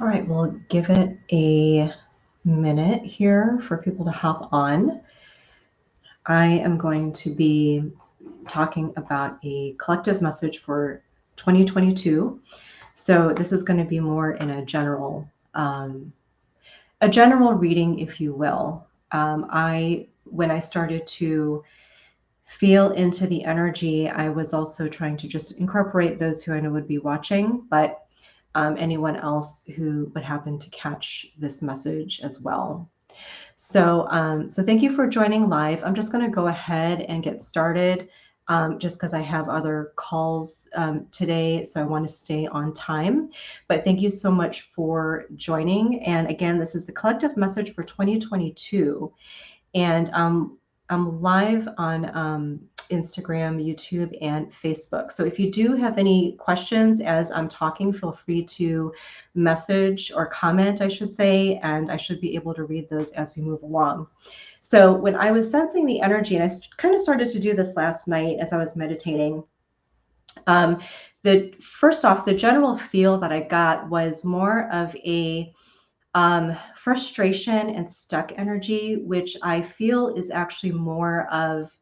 All right, we'll give it a minute here for people to hop on. I am going to be talking about a collective message for 2022. So this is going to be more in a general reading, if you will. When I started to feel into the energy, I was also trying to just incorporate those who I know would be watching, but anyone else who would happen to catch this message as well. So thank you for joining live. I'm just going to go ahead and get started just because I have other calls today, so I want to stay on time. But thank you so much for joining. And again, this is the collective message for 2022. And I'm live on Instagram, YouTube, and Facebook. So if you do have any questions as I'm talking, feel free to message or comment, I should say, and I should be able to read those as we move along. So when I was sensing the energy, and I kind of started to do this last night as I was meditating, first off, the general feel that I got was more of a frustration and stuck energy, which I feel is actually more of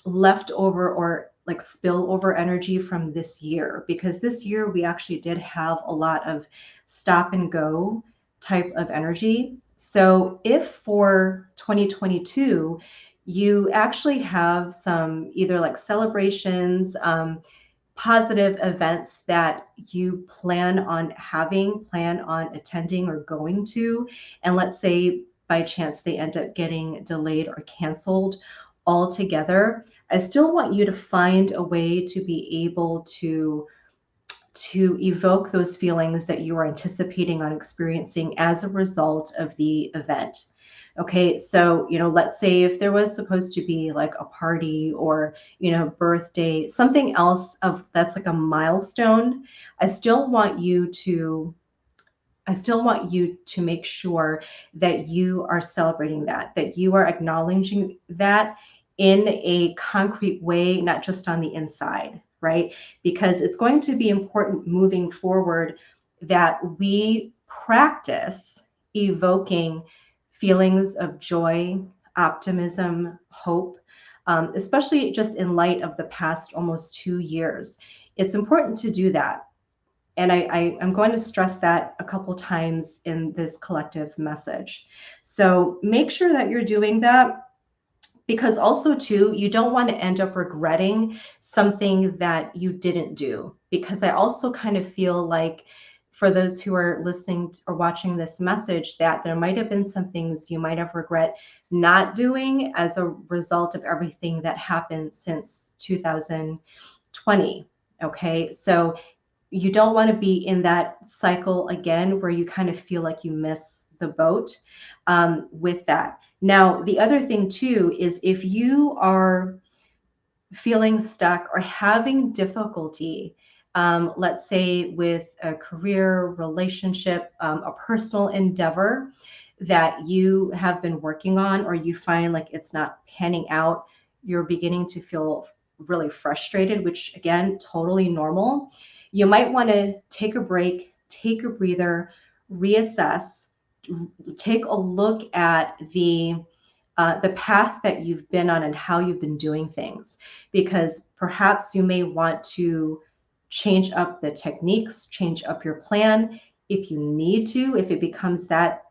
leftover or like spillover energy from this year, because this year we actually did have a lot of stop and go type of energy. So if for 2022 you actually have some either like celebrations, positive events that you plan on attending or going to, and let's say by chance they end up getting delayed or canceled altogether, I still want you to find a way to be able to evoke those feelings that you are anticipating on experiencing as a result of the event. Okay, so, let's say if there was supposed to be like a party or, birthday, something else of that's like a milestone, I still want you to make sure that you are celebrating that you are acknowledging that in a concrete way, not just on the inside, right? Because it's going to be important moving forward that we practice evoking feelings of joy, optimism, hope, especially just in light of the past almost 2 years. It's important to do that. And I'm going to stress that a couple times in this collective message. So make sure that you're doing that, because also too, you don't want to end up regretting something that you didn't do. Because I also kind of feel like for those who are listening or watching this message, that there might have been some things you might have regret not doing as a result of everything that happened since 2020. Okay, so you don't want to be in that cycle again where you kind of feel like you miss the boat with that. Now, the other thing too is if you are feeling stuck or having difficulty, let's say with a career, relationship, a personal endeavor that you have been working on, or you find like it's not panning out, you're beginning to feel really frustrated, which again, totally normal. You might want to take a break, take a breather, reassess, take a look at the path that you've been on and how you've been doing things, because perhaps you may want to change up the techniques, change up your plan if you need to. If it becomes to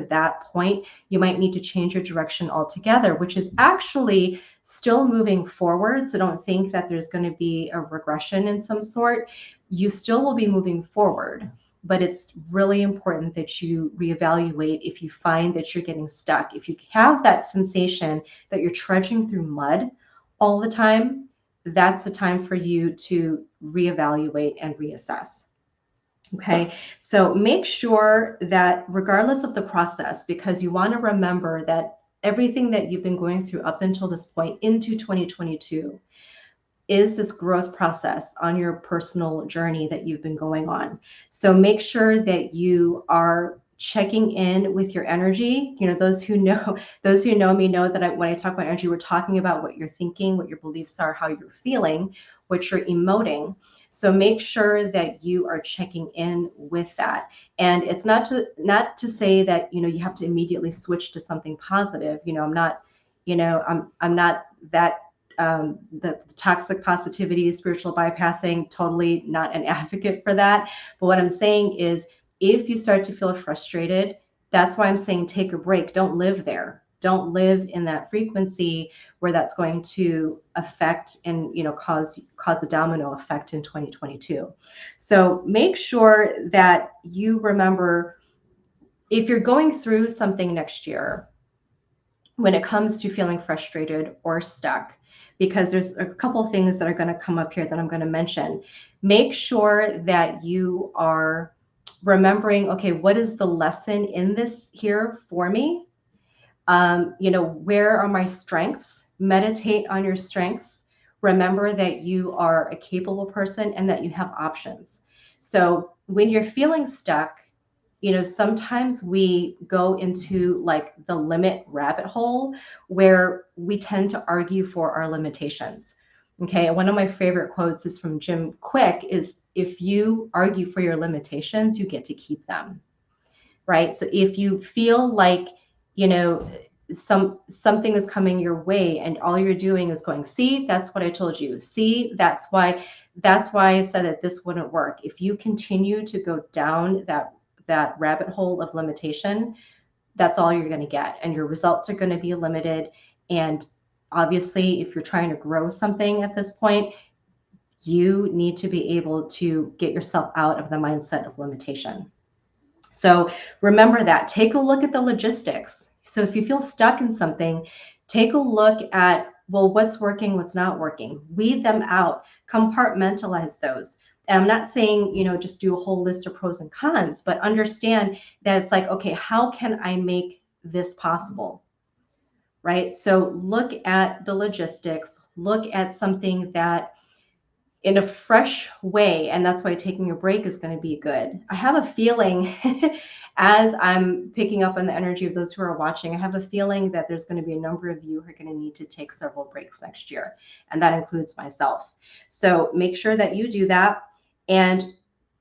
that point, you might need to change your direction altogether, which is actually still moving forward. So don't think that there's going to be a regression in some sort. You still will be moving forward, but it's really important that you reevaluate if you find that you're getting stuck. If you have that sensation that you're trudging through mud all the time, that's the time for you to reevaluate and reassess. Okay, so make sure that regardless of the process, because you want to remember that everything that you've been going through up until this point into 2022 is this growth process on your personal journey that you've been going on. So make sure that you are checking in with your energy. You know, those who know me know that when I talk about energy, we're talking about what you're thinking, what your beliefs are, how you're feeling, what you're emoting. So make sure that you are checking in with that. And it's not to say that, you know, you have to immediately switch to something positive. You know, I'm not that the toxic positivity, spiritual bypassing, totally not an advocate for that. But what I'm saying is, if you start to feel frustrated, that's why I'm saying take a break. Don't live there. Don't live in that frequency where that's going to affect and, you know, cause a domino effect in 2022. So make sure that you remember, if you're going through something next year, when it comes to feeling frustrated or stuck, because there's a couple of things that are going to come up here that I'm going to mention. Make sure that you are remembering, okay, what is the lesson in this here for me? You know, where are my strengths? Meditate on your strengths. Remember that you are a capable person and that you have options. So when you're feeling stuck, you know, sometimes we go into like the limit rabbit hole where we tend to argue for our limitations. Okay. And one of my favorite quotes is from Jim Quick is, if you argue for your limitations, you get to keep them. Right. So if you feel like, you know, something is coming your way and all you're doing is going, see, that's what I told you. See, that's why I said that this wouldn't work. If you continue to go down that rabbit hole of limitation, that's all you're going to get, and your results are going to be limited. And obviously, if you're trying to grow something at this point, you need to be able to get yourself out of the mindset of limitation. So remember that. Take a look at the logistics. So if you feel stuck in something, take a look at, well, what's working, what's not working. Weed them out, compartmentalize those. And I'm not saying, you know, just do a whole list of pros and cons, but understand that it's like, okay, how can I make this possible? Right? So look at the logistics, look at something that in a fresh way. And that's why taking a break is going to be good. I have a feeling, as I'm picking up on the energy of those who are watching, I have a feeling that there's going to be a number of you who are going to need to take several breaks next year. And that includes myself. So make sure that you do that and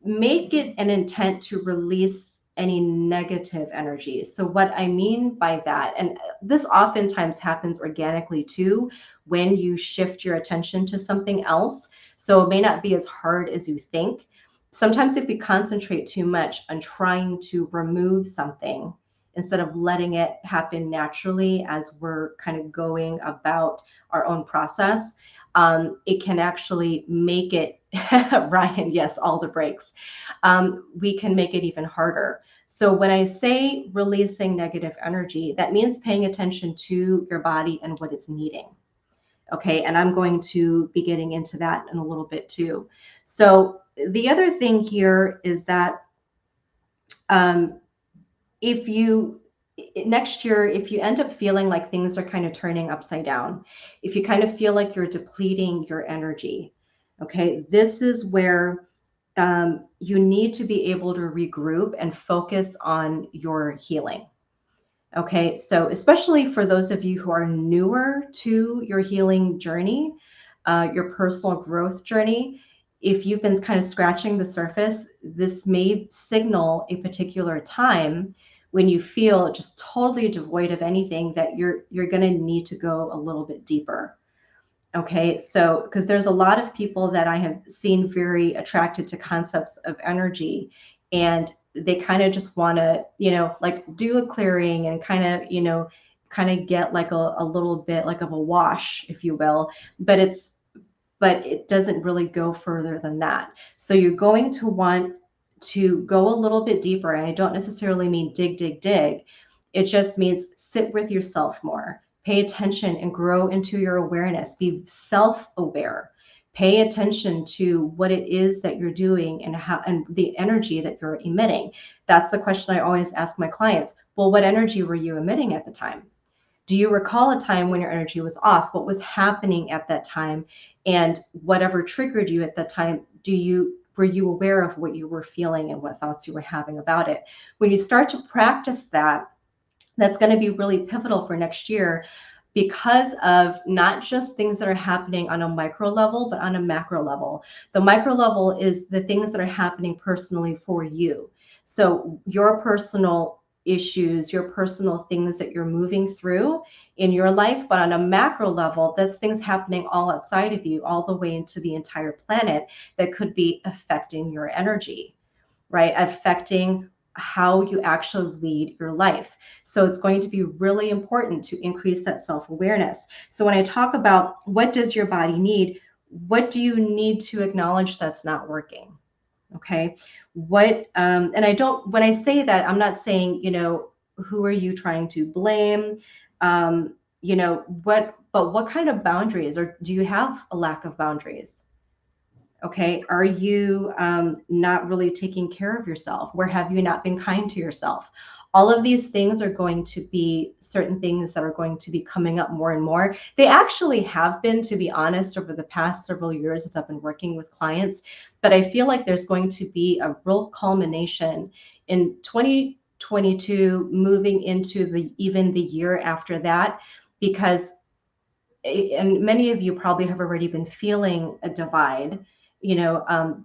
make it an intent to release any negative energy. So what I mean by that, and this oftentimes happens organically too, when you shift your attention to something else. So it may not be as hard as you think. Sometimes if we concentrate too much on trying to remove something instead of letting it happen naturally as we're kind of going about our own process, it can actually make it, Ryan, yes, all the breaks. We can make it even harder. So when I say releasing negative energy, that means paying attention to your body and what it's needing. Okay, and I'm going to be getting into that in a little bit too. So the other thing here is that if you next year, if you end up feeling like things are kind of turning upside down, if you kind of feel like you're depleting your energy, okay, this is where you need to be able to regroup and focus on your healing. Okay, so especially for those of you who are newer to your healing journey, your personal growth journey, if you've been kind of scratching the surface, this may signal a particular time when you feel just totally devoid of anything, that you're going to need to go a little bit deeper. Okay, so because there's a lot of people that I have seen very attracted to concepts of energy, and they kind of just want to, you know, like do a clearing and kind of, you know, kind of get like a little bit like of a wash, if you will, but it doesn't really go further than that. So you're going to want to go a little bit deeper, and I don't necessarily mean dig, dig, dig. It just means sit with yourself more. Pay attention and grow into your awareness. Be self-aware. Pay attention to what it is that you're doing and how, and the energy that you're emitting. That's the question I always ask my clients. Well, what energy were you emitting at the time? Do you recall a time when your energy was off? What was happening at that time? And whatever triggered you at that time, do you Were you aware of what you were feeling and what thoughts you were having about it? When you start to practice that, that's going to be really pivotal for next year, because of not just things that are happening on a micro level, but on a macro level. The micro level is the things that are happening personally for you. So your personal issues, your personal things that you're moving through in your life, but on a macro level, that's things happening all outside of you, all the way into the entire planet, that could be affecting your energy, right? Affecting how you actually lead your life. So it's going to be really important to increase that self-awareness. So when I talk about what does your body need, what do you need to acknowledge that's not working? Okay. And I don't, when I say that, I'm not saying, who are you trying to blame? But what kind of boundaries, or do you have a lack of boundaries? Okay. Are you not really taking care of yourself? Where have you not been kind to yourself? All of these things are going to be certain things that are going to be coming up more and more. They actually have been, to be honest, over the past several years as I've been working with clients. But I feel like there's going to be a real culmination in 2022, moving into even the year after that, because and many of you probably have already been feeling a divide,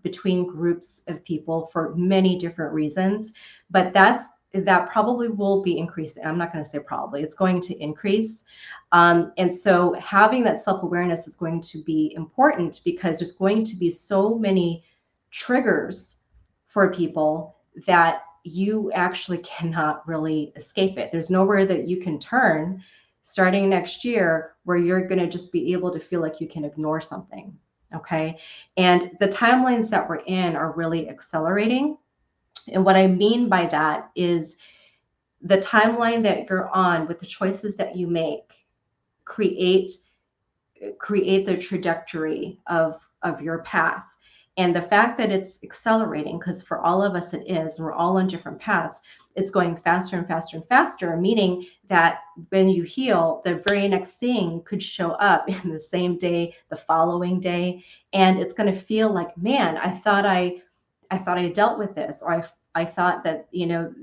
between groups of people for many different reasons. But that probably will be increasing. I'm not going to say probably, it's going to increase. And so having that self-awareness is going to be important, because there's going to be so many triggers for people that you actually cannot really escape it. There's nowhere that you can turn starting next year where you're going to just be able to feel like you can ignore something. Okay. And the timelines that we're in are really accelerating. And what I mean by that is the timeline that you're on, with the choices that you make, create the trajectory of your path. And the fact that it's accelerating, because for all of us it is, and we're all on different paths, it's going faster and faster and faster, meaning that when you heal, the very next thing could show up in the same day, the following day. And it's going to feel like, man, I thought I dealt with this, or I thought that,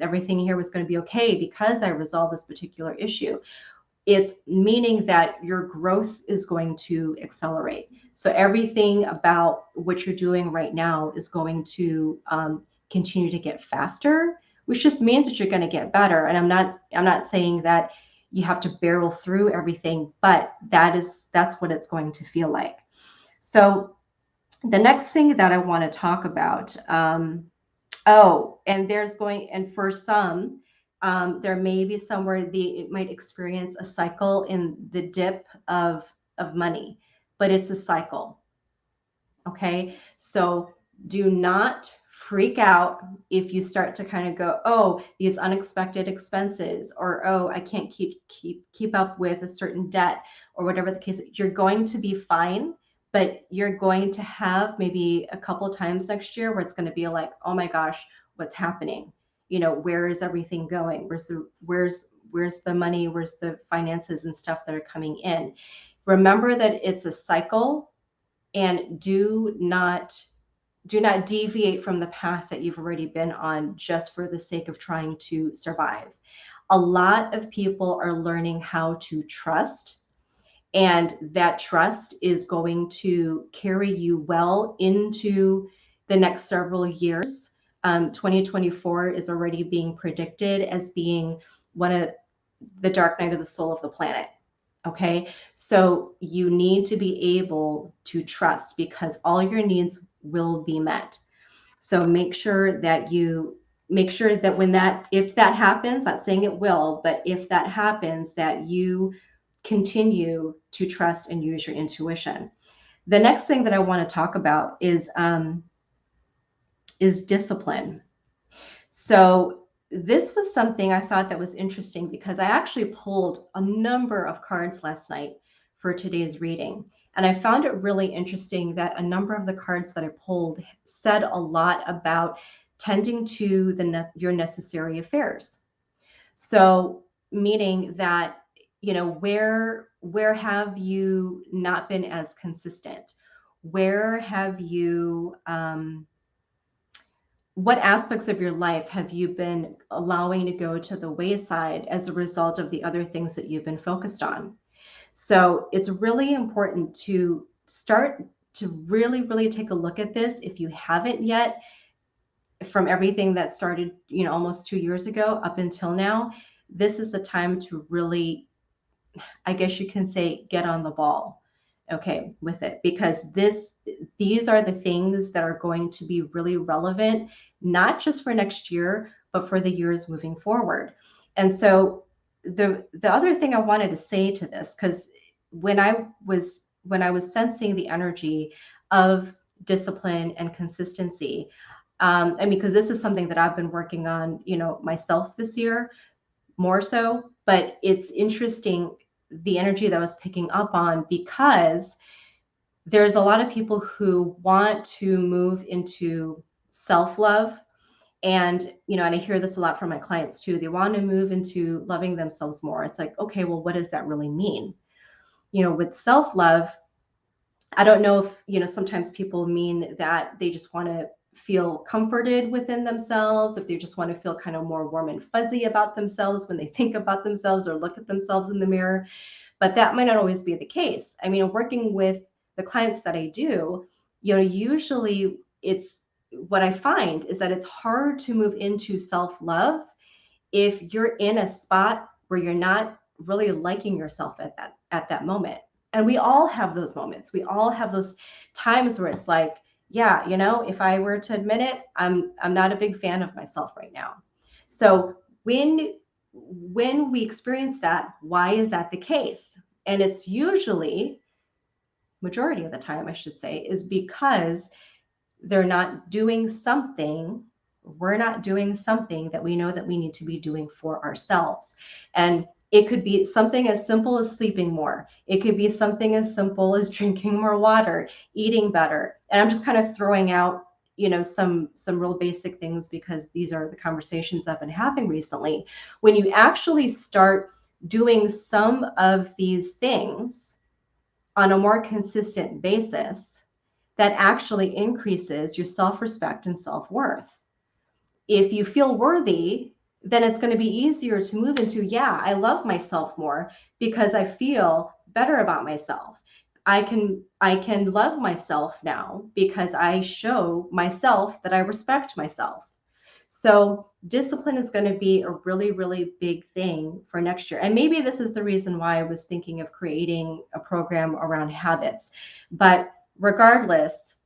everything here was going to be okay because I resolved this particular issue. It's meaning that your growth is going to accelerate. So everything about what you're doing right now is going to continue to get faster, which just means that you're going to get better. And I'm not saying that you have to barrel through everything, but that's what it's going to feel like. So the next thing that I want to talk about, and for some, there may be somewhere it might experience a cycle in the dip of money, but it's a cycle. Okay. So do not freak out if you start to kind of go, oh, these unexpected expenses, or, oh, I can't keep up with a certain debt, or whatever the case. You're going to be fine, but you're going to have maybe a couple times next year where it's going to be like, oh my gosh, what's happening? Where is everything going? Where's the money? Where's the finances and stuff that are coming in? Remember that it's a cycle, and do not deviate from the path that you've already been on just for the sake of trying to survive. A lot of people are learning how to trust, and that trust is going to carry you well into the next several years. 2024 is already being predicted as being one of the dark night of the soul of the planet. Okay. So you need to be able to trust, because all your needs will be met. So make sure that if that happens, not saying it will, but if that happens, that you continue to trust and use your intuition. The next thing that I want to talk about is discipline. So this was something I thought that was interesting, because I actually pulled a number of cards last night for today's reading. And I found it really interesting that a number of the cards that I pulled said a lot about tending to your necessary affairs. So meaning that, where have you not been as consistent? Where have you what aspects of your life have you been allowing to go to the wayside as a result of the other things that you've been focused on? So it's really important to start to really, really take a look at this if you haven't yet, from everything that started, almost 2 years ago up until now. This is the time to really, I guess you can say, get on the ball, okay, with it, because these are the things that are going to be really relevant, not just for next year, but for the years moving forward. And so the other thing I wanted to say to this, because when I was sensing the energy of discipline and consistency, I mean, because this is something that I've been working on, myself this year more so, but it's interesting the energy that I was picking up on, because there's a lot of people who want to move into self-love. And, and I hear this a lot from my clients too. They want to move into loving themselves more. It's like, okay, well, what does that really mean? With self-love, I don't know if, sometimes people mean that they just want to feel comforted within themselves, if they just want to feel kind of more warm and fuzzy about themselves when they think about themselves or look at themselves in the mirror. But that might not always be the case. I mean, working with the clients that I do, usually it's what I find is that it's hard to move into self-love if you're in a spot where you're not really liking yourself at that moment. And we all have those moments. We all have those times where it's like, yeah, if I were to admit it, I'm not a big fan of myself right now. So when we experience that, why is that the case? And it's usually, majority of the time, I should say, is because they're not doing something, we're not doing something that we know that we need to be doing for ourselves. And it could be something as simple as sleeping more. It could be something as simple as drinking more water, eating better. And I'm just kind of throwing out, some real basic things, because these are the conversations I've been having recently. When you actually start doing some of these things on a more consistent basis, that actually increases your self-respect and self-worth. If you feel worthy, then it's going to be easier to move into, yeah, I love myself more because I feel better about myself. I can love myself now because I show myself that I respect myself. So discipline is going to be a really, really big thing for next year. And maybe this is the reason why I was thinking of creating a program around habits. But regardless,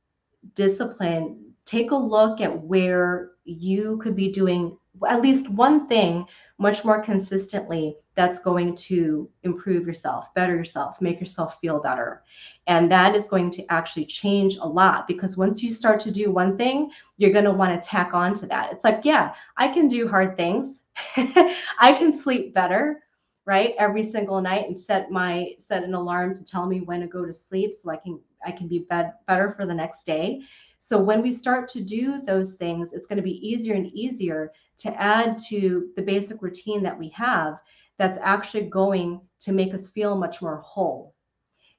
discipline, take a look at where you could be doing at least one thing much more consistently that's going to improve yourself, better yourself, make yourself feel better. And that is going to actually change a lot, because once you start to do one thing, you're going to want to tack on to that. It's like, yeah, I can do hard things. I can sleep better, right? Every single night, and set an alarm to tell me when to go to sleep so I can be better for the next day. So when we start to do those things, it's going to be easier and easier to add to the basic routine that we have, that's actually going to make us feel much more whole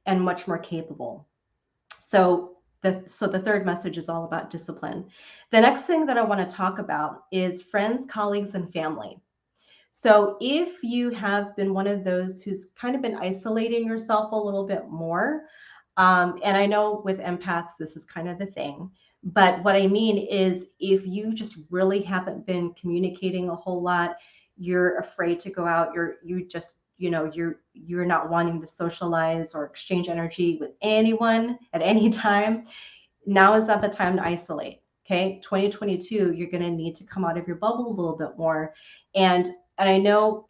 and much more capable. So the third message is all about discipline. The next thing that I want to talk about is friends, colleagues, and family. So if you have been one of those who's kind of been isolating yourself a little bit more, and I know with empaths, this is kind of the thing, but what I mean is, if you just really haven't been communicating a whole lot, you're afraid to go out, you're not wanting to socialize or exchange energy with anyone at any time, now is not the time to isolate. Okay, 2022, you're going to need to come out of your bubble a little bit more. And I know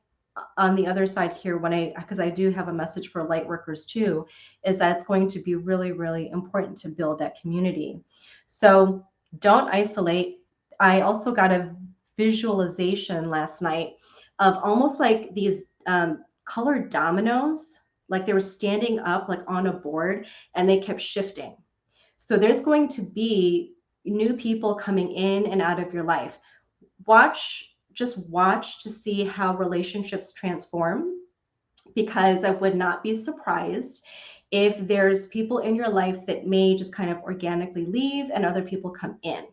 on the other side here, because I do have a message for light workers too, is that it's going to be really, really important to build that community. So don't isolate. I also got a visualization last night of almost like these colored dominoes, like they were standing up like on a board, and they kept shifting. So there's going to be new people coming in and out of your life. Just watch to see how relationships transform, because I would not be surprised if there's people in your life that may just kind of organically leave and other people come in.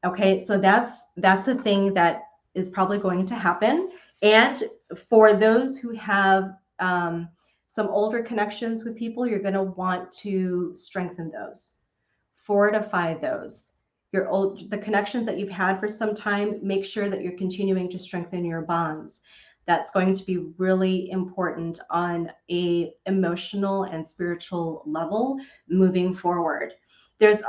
Okay, so that's a thing that is probably going to happen. And for those who have some older connections with people, you're going to want to strengthen those, fortify those. The connections that you've had for some time, make sure that you're continuing to strengthen your bonds. That's going to be really important on a emotional and spiritual level moving forward. There's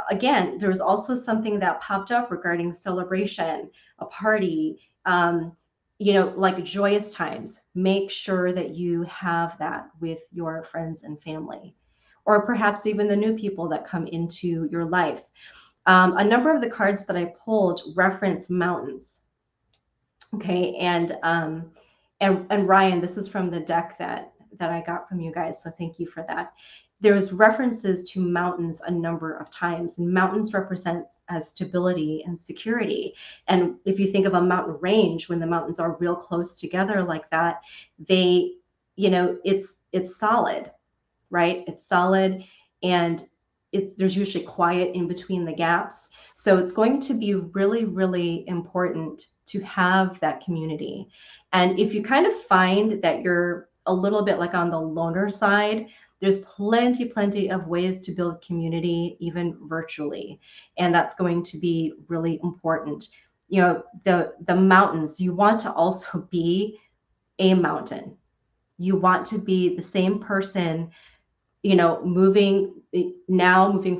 also something that popped up regarding celebration, a party, like joyous times. Make sure that you have that with your friends and family, or perhaps even the new people that come into your life. A number of the cards that I pulled reference mountains. Okay, and Ryan, this is from the deck that I got from you guys, so thank you for that. There's references to mountains a number of times, and mountains represent stability and security. And if you think of a mountain range, when the mountains are real close together like that, they, it's solid, right? It's solid, and there's usually quiet in between the gaps. So it's going to be really, really important to have that community. And if you kind of find that you're a little bit like on the loner side, there's plenty of ways to build community, even virtually. And that's going to be really important. The mountains, you want to also be a mountain. You want to be the same person, moving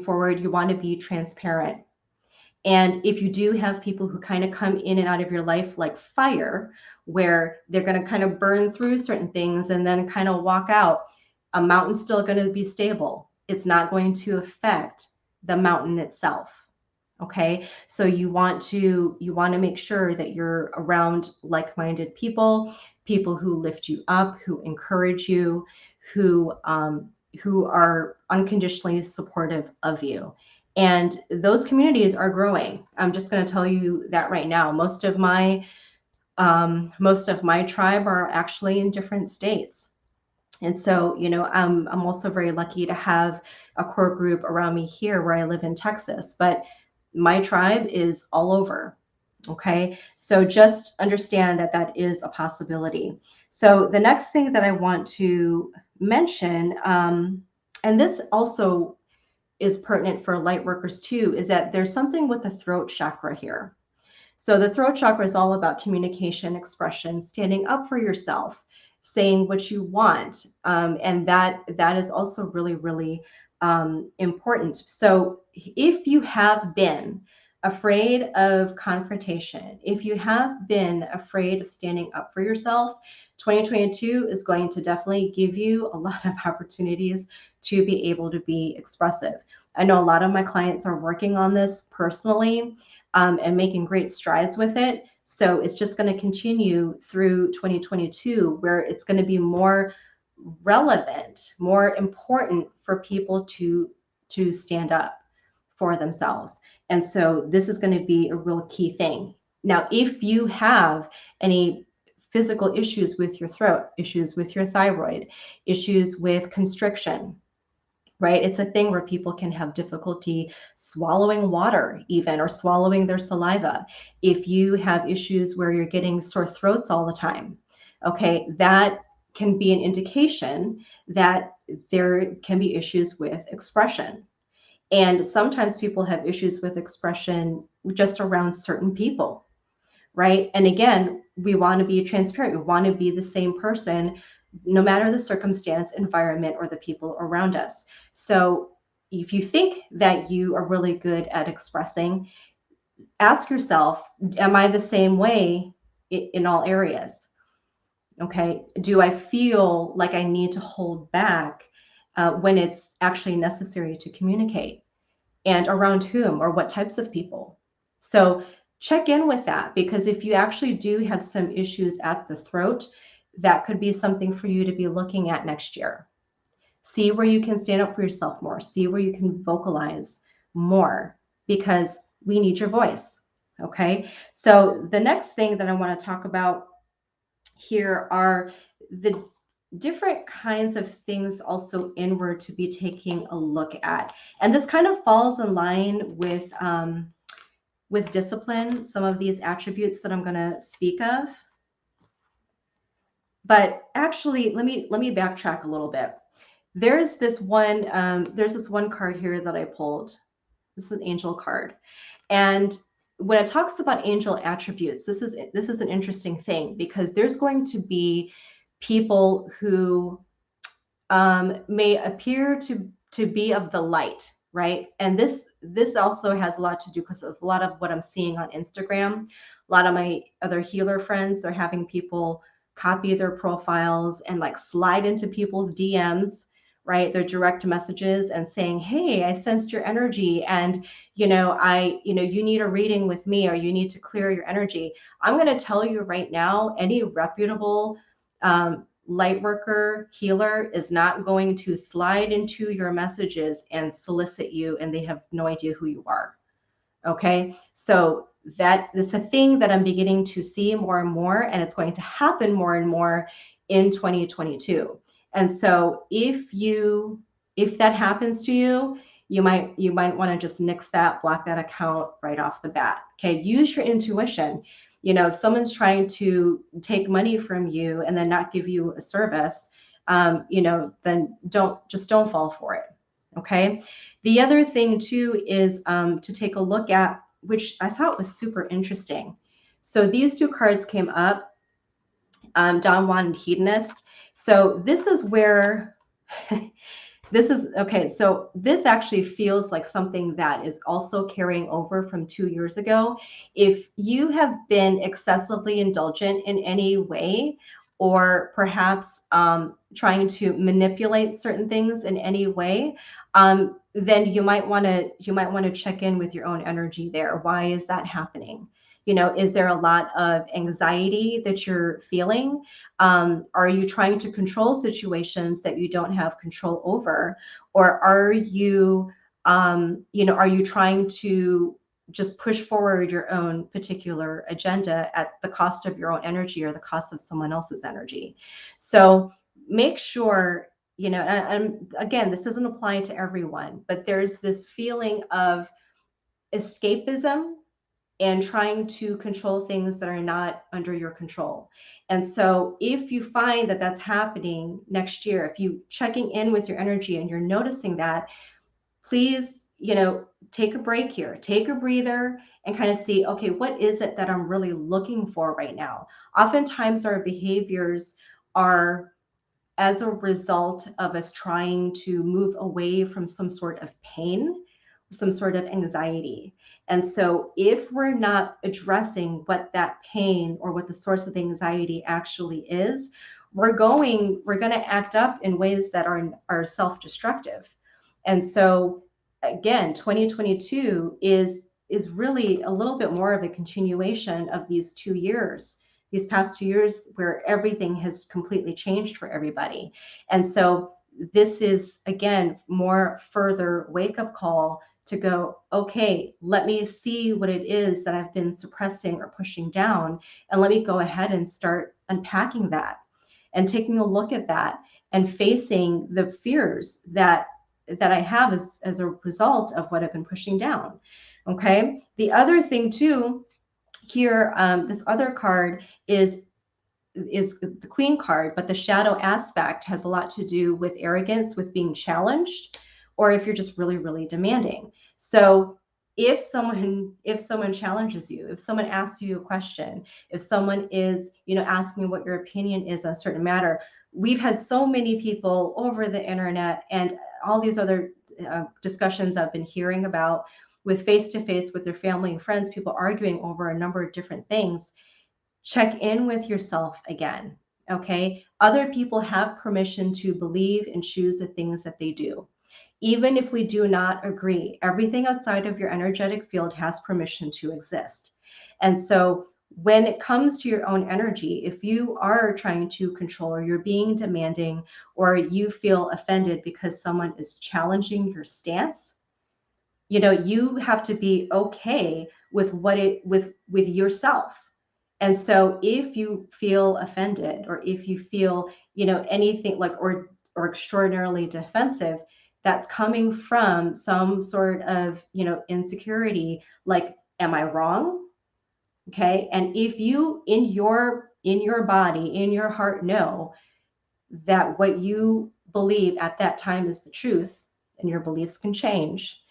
forward. You want to be transparent. And if you do have people who kind of come in and out of your life like fire, where they're going to kind of burn through certain things and then kind of walk out, a mountain's still going to be stable. It's not going to affect the mountain itself. Okay, so you want to make sure that you're around like-minded people who lift you up, who encourage you, who are unconditionally supportive of you. And those communities are growing. I'm just going to tell you that right now. Most of my tribe are actually in different states. And so, I'm also very lucky to have a core group around me here where I live in Texas, but my tribe is all over. Okay, so just understand that that is a possibility. So the next thing that I want to mention, and this also is pertinent for light workers too, is that there's something with the throat chakra here. So the throat chakra is all about communication, expression, standing up for yourself, saying what you want, and that is also really, really important. So if you have been afraid of confrontation, if you have been afraid of standing up for yourself, 2022 is going to definitely give you a lot of opportunities to be able to be expressive. I know a lot of my clients are working on this personally, and making great strides with it. So it's just going to continue through 2022, where it's going to be more relevant, more important for people to stand up for themselves. And so this is going to be a real key thing. Now, if you have any physical issues with your throat, issues with your thyroid, issues with constriction, right? It's a thing where people can have difficulty swallowing water even, or swallowing their saliva. If you have issues where you're getting sore throats all the time, okay, that can be an indication that there can be issues with expression. And sometimes people have issues with expression just around certain people, right? And again, we want to be transparent. We want to be the same person no matter the circumstance, environment, or the people around us. So if you think that you are really good at expressing, ask yourself, am I the same way in all areas? Okay. Do I feel like I need to hold back when it's actually necessary to communicate? And around whom or what types of people? So check in with that, because if you actually do have some issues at the throat, that could be something for you to be looking at next year. See where you can stand up for yourself more. See where you can vocalize more, because we need your voice. Okay. So the next thing that I want to talk about here are the different kinds of things also inward to be taking a look at. And this kind of falls in line with with discipline, some of these attributes that I'm going to speak of. But actually, let me backtrack a little bit. There's this one card here that I pulled. This is an angel card. And when it talks about angel attributes, this is an interesting thing, because there's going to be people who may appear to be of the light, right? And this also has a lot to do, because of a lot of what I'm seeing on Instagram. A lot of my other healer friends are having people copy their profiles and like slide into people's DMs, right? Their direct messages, and saying, hey, I sensed your energy, and you need a reading with me, or you need to clear your energy. I'm going to tell you right now, any reputable light worker, healer is not going to slide into your messages and solicit you, and they have no idea who you are. Okay, so that is a thing that I'm beginning to see more and more, and it's going to happen more and more in 2022. And so if that happens to you, you might want to just nix that, block that account right off the bat. Okay, use your intuition. If someone's trying to take money from you and then not give you a service, then don't fall for it. Okay. The other thing too is to take a look at, which I thought was super interesting. So these two cards came up, Don Juan and Hedonist. So this is where this is okay. So this actually feels like something that is also carrying over from 2 years ago. If you have been excessively indulgent in any way, or perhaps trying to manipulate certain things in any way, then you might want to check in with your own energy there. Why is that happening? Is there a lot of anxiety that you're feeling? Are you trying to control situations that you don't have control over? Or are you trying to just push forward your own particular agenda at the cost of your own energy or the cost of someone else's energy? So make sure, and again, this doesn't apply to everyone, but there's this feeling of escapism and trying to control things that are not under your control. And so if you find that that's happening next year, if you checking in with your energy and you're noticing that, please, take a break here, take a breather, and kind of see, okay, what is it that I'm really looking for right now? Oftentimes our behaviors are as a result of us trying to move away from some sort of pain, some sort of anxiety. And so if we're not addressing what that pain or what the source of anxiety actually is, we're going to act up in ways that are self-destructive. And so again, 2022 is really a little bit more of a continuation of these past 2 years where everything has completely changed for everybody. And so this is, again, more further wake-up call to go, okay, let me see what it is that I've been suppressing or pushing down, and let me go ahead and start unpacking that and taking a look at that and facing the fears that I have as a result of what I've been pushing down. Okay. The other thing too, here, this other card is the Queen card, but the shadow aspect has a lot to do with arrogance, with being challenged, or if you're just really, really demanding. So if someone challenges you, if someone asks you a question, if someone is, asking what your opinion is on a certain matter, we've had so many people over the internet and all these other discussions I've been hearing about with face-to-face with their family and friends, people arguing over a number of different things. Check in with yourself again, okay? Other people have permission to believe and choose the things that they do. Even if we do not agree, everything outside of your energetic field has permission to exist. And so when it comes to your own energy, if you are trying to control, or you're being demanding, or you feel offended because someone is challenging your stance, you have to be okay with with yourself. And so if you feel offended, or if you feel, anything like, or extraordinarily defensive, that's coming from some sort of, insecurity, like Am I wrong? Okay. And if you in your body, in your heart, know that what you believe at that time is the truth, and your beliefs can change,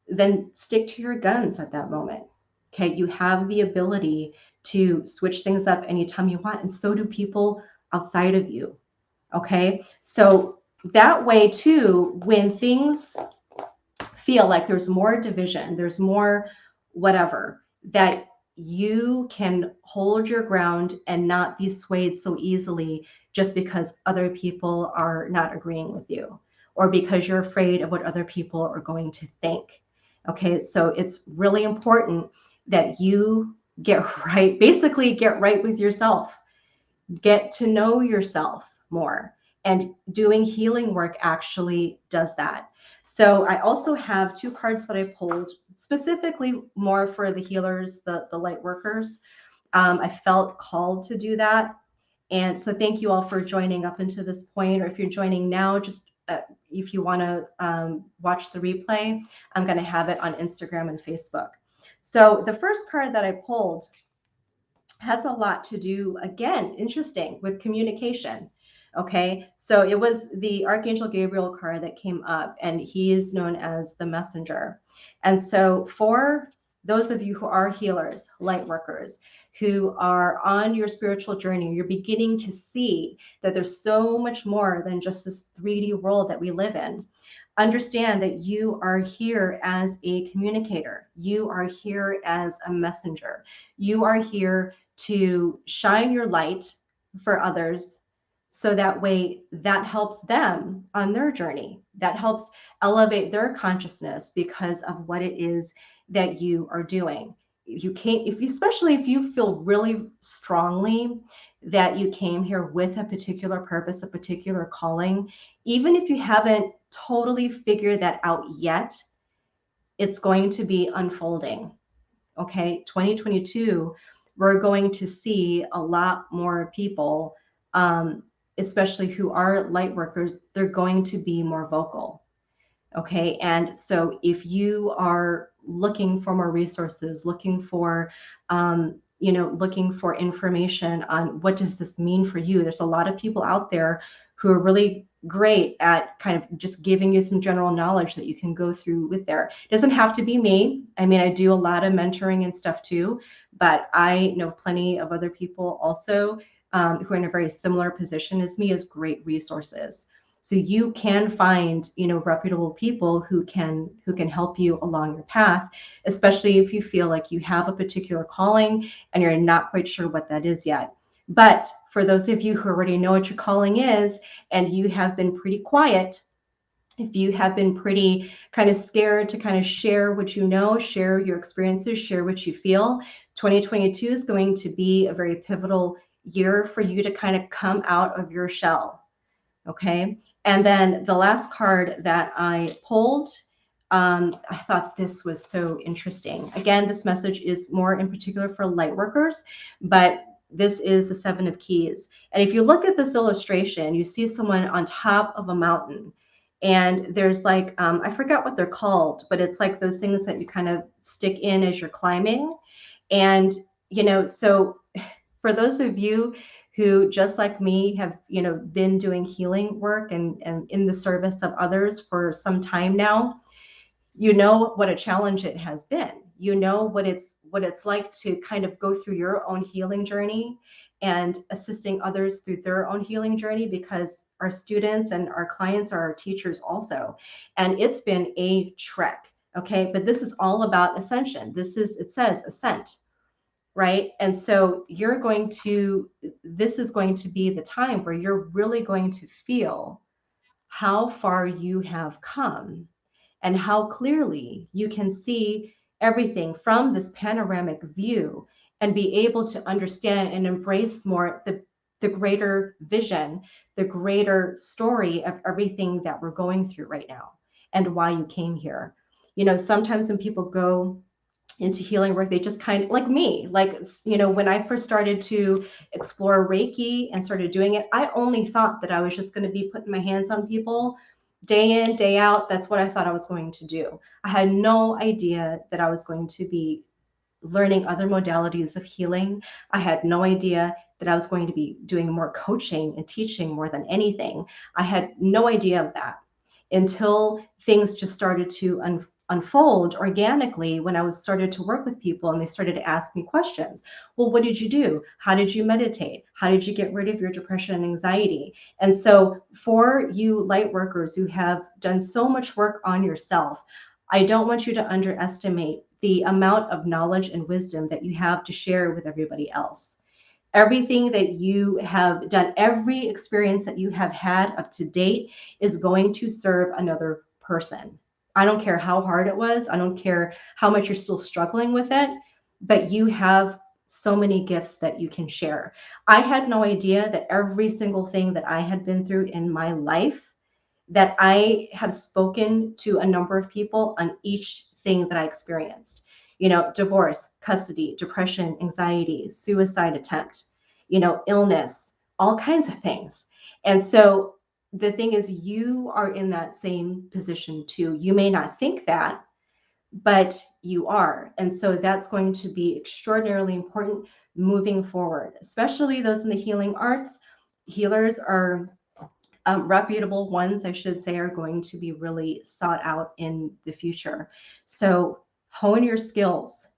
then stick to your guns at that moment. Okay. You have the ability to switch things up anytime you want. And so do people outside of you. Okay. So that way, too, when things feel like there's more division, there's more whatever, that you can hold your ground and not be swayed so easily just because other people are not agreeing with you, or because you're afraid of what other people are going to think. Okay, so it's really important that you get right, basically get right with yourself, get to know yourself more. And doing healing work actually does that. So I also have two cards that I pulled specifically more for the healers, the light workers. I felt called to do that. And so thank you all for joining up into this point, or if you're joining now, just if you want to watch the replay, I'm going to have it on Instagram and Facebook. So the first card that I pulled has a lot to do, again, interesting, with communication. Okay, so it was the Archangel Gabriel card that came up, and he is known as the messenger. And so for those of you who are healers, light workers, who are on your spiritual journey, you're beginning to see that there's so much more than just this 3D world that we live in. Understand that you are here as a communicator. You are here as a messenger. You are here to shine your light for others, so that way that helps them on their journey. That helps elevate their consciousness because of what it is that you are doing. You can't, if you, especially if you feel really strongly that you came here with a particular purpose, a particular calling, even if you haven't totally figured that out yet, it's going to be unfolding. Okay, 2022, we're going to see a lot more people, especially who are light workers, they're going to be more vocal. Okay, and so if you are looking for more resources, looking for, looking for information on what does this mean for you, there's a lot of people out there who are really great at kind of just giving you some general knowledge that you can go through with there. It doesn't have to be me. I mean, I do a lot of mentoring and stuff too, but I know plenty of other people also who are in a very similar position as me, as great resources. So you can find, reputable people who can help you along your path, especially if you feel like you have a particular calling and you're not quite sure what that is yet. But for those of you who already know what your calling is, and you have been pretty quiet, if you have been pretty kind of scared to kind of share what you know, share your experiences, share what you feel, 2022 is going to be a very pivotal year for you to kind of come out of your shell. Okay. And then the last card that I pulled, I thought this was so interesting. Again, this message is more in particular for light workers, but this is the 7 of Keys. And if you look at this illustration, you see someone on top of a mountain. And there's like, I forgot what they're called, but it's like those things that you kind of stick in as you're climbing. And, so for those of you who, just like me, have been doing healing work and in the service of others for some time now, you know what a challenge it has been. You know what it's like to kind of go through your own healing journey and assisting others through their own healing journey, because our students and our clients are our teachers also. And it's been a trek. Okay, but this is all about ascension. It says ascent, right? And so this is going to be the time where you're really going to feel how far you have come and how clearly you can see everything from this panoramic view, and be able to understand and embrace more the greater vision, the greater story of everything that we're going through right now and why you came here. Sometimes when people go into healing work, they just kind of, like me, when I first started to explore Reiki and started doing it, I only thought that I was just going to be putting my hands on people day in, day out. That's what I thought I was going to do. I had no idea that I was going to be learning other modalities of healing. I had no idea that I was going to be doing more coaching and teaching more than anything. I had no idea of that until things just started to unfold organically when I was started to work with people and they started to ask me questions. Well, what did you do? How did you meditate? How did you get rid of your depression and anxiety? And so for you light workers who have done so much work on yourself, I don't want you to underestimate the amount of knowledge and wisdom that you have to share with everybody else. Everything that you have done, every experience that you have had up to date is going to serve another person. I don't care how hard it was. I don't care how much you're still struggling with it, but you have so many gifts that you can share. I had no idea that every single thing that I had been through in my life, that I have spoken to a number of people on each thing that I experienced. You know, divorce, custody, depression, anxiety, suicide attempt, you know, illness, all kinds of things. And so the thing is, you are in that same position too. You may not think that, but you are. And so that's going to be extraordinarily important moving forward, especially those in the healing arts. Healers are reputable ones, I should say, are going to be really sought out in the future. So hone your skills,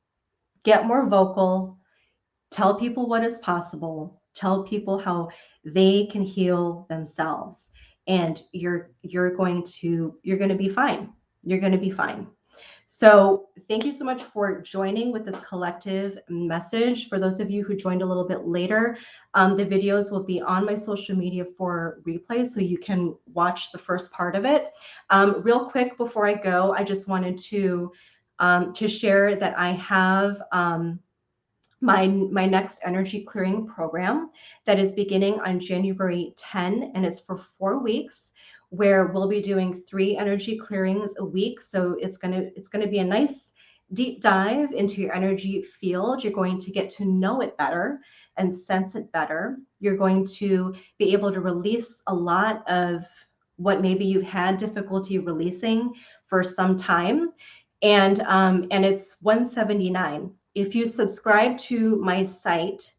get more vocal, tell people what is possible, tell people how they can heal themselves, and you're going to be fine. You're going to be fine. So thank you so much for joining with this collective message. For those of you who joined a little bit later, the videos will be on my social media for replay, so you can watch the first part of it. Real quick before I go, I just wanted to share that I have my next energy clearing program that is beginning on January 10, and it's for 4 weeks, where we'll be doing 3 energy clearings a week. So it's gonna be a nice deep dive into your energy field. You're going to get to know it better and sense it better. You're going to be able to release a lot of what maybe you've had difficulty releasing for some time. And it's $179. If you subscribe to my site,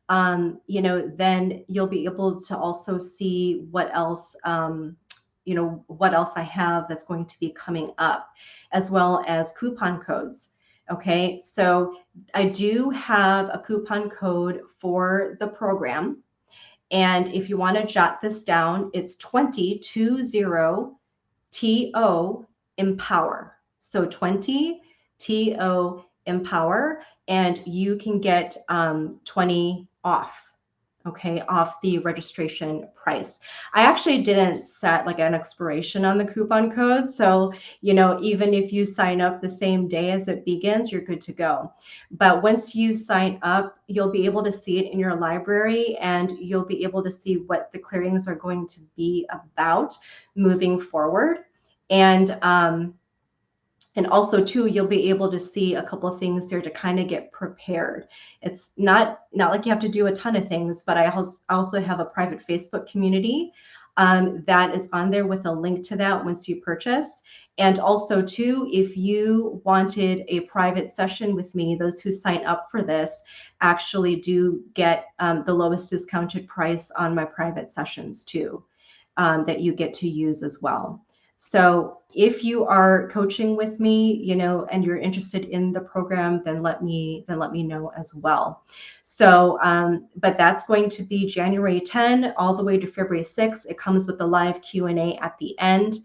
you know, then you'll be able to also see what else, you know, what else I have that's going to be coming up, as well as coupon codes. Okay, so I do have a coupon code for the program. And if you want to jot this down, it's 2020 TO Empower. So 20 TO Empower, and you can get 20 off. Okay, off the registration price. I actually didn't set like an expiration on the coupon code. So, you know, even if you sign up the same day as it begins, you're good to go. But once you sign up, you'll be able to see it in your library, and you'll be able to see what the clearings are going to be about moving forward. And also too, you'll be able to see a couple of things there to kind of get prepared. It's not like you have to do a ton of things, but I also have a private Facebook community that is on there with a link to that once you purchase. And also too, if you wanted a private session with me, those who sign up for this actually do get the lowest discounted price on my private sessions too, that you get to use as well. So if you are coaching with me, you know, and you're interested in the program, then let me know as well. So, but that's going to be January 10 all the way to February 6. It comes with a live Q&A at the end.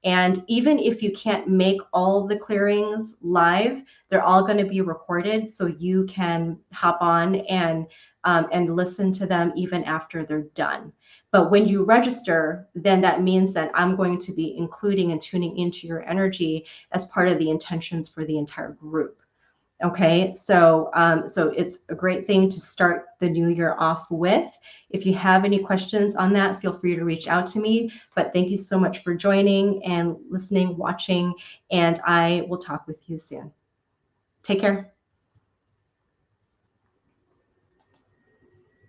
And even if you can't make all the clearings live, they're all going to be recorded, so you can hop on and listen to them even after they're done. But when you register, then that means that I'm going to be including and tuning into your energy as part of the intentions for the entire group. Okay, so so it's a great thing to start the new year off with. If you have any questions on that, feel free to reach out to me. But thank you so much for joining and listening, watching, and I will talk with you soon. Take care.